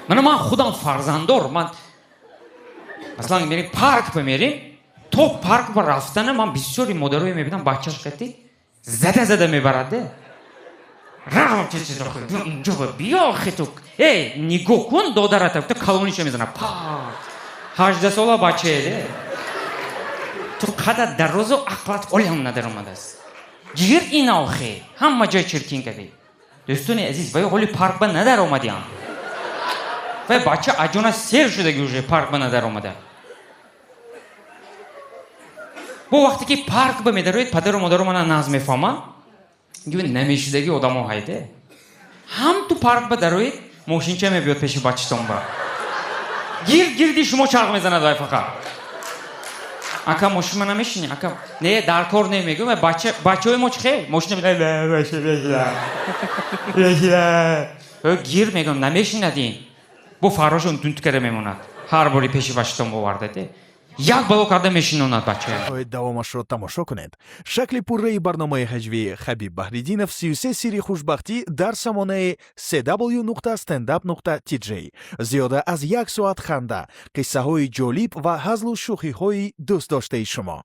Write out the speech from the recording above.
من خودم فرزنددار من مثلا میریم پارک بمیریم تو پارک با رفتن من بسیاری مادرایی میبینم بچه‌ش قطعی زده میبرده رام چه چیز آخه اینجا بیا آخه تو نگاه کن دادرت تو کلونیشو میزنه 18 ساله بچه تو قدر در روز عقلت علم ندار اومده است جیر این آخه همه جای چرکین کردی دوستان عزیز وای حالی پارک با ندار اومدیم وای بچه اجونا سیر شده گوشه پارک با ندار اومده با وقتی که پارک با میداروید پدر و مادر من ناز میفهمن گوی نمیشدگی آدم ها هایده هم تو پارک با داروید موشین چه میبیاد پیش بچه‌تون با گیردی شما چرخ میزنه دای فقط اکا موشین من نمیشینی اکا نه در کار نمیگه و بچه های موش خیلی موشین نمیگه گیر میگم نمیشینه دین بو فراشون دونت کرده میموند هر باری پیش بچه‌تون بورده یک بلوکاده میشینوند بچه давомашро тамошо кунед. Шакли пурраи барномаи ҳаҷвии Хабиб Баҳриддинов 33 сирри хушбахтӣ дар самонаи cw.standup.tj. зиёда аз 1 соат ханда, қиссаҳои ҷолиб ва ҳазлу шӯхиҳои дӯстдоштаи шумо.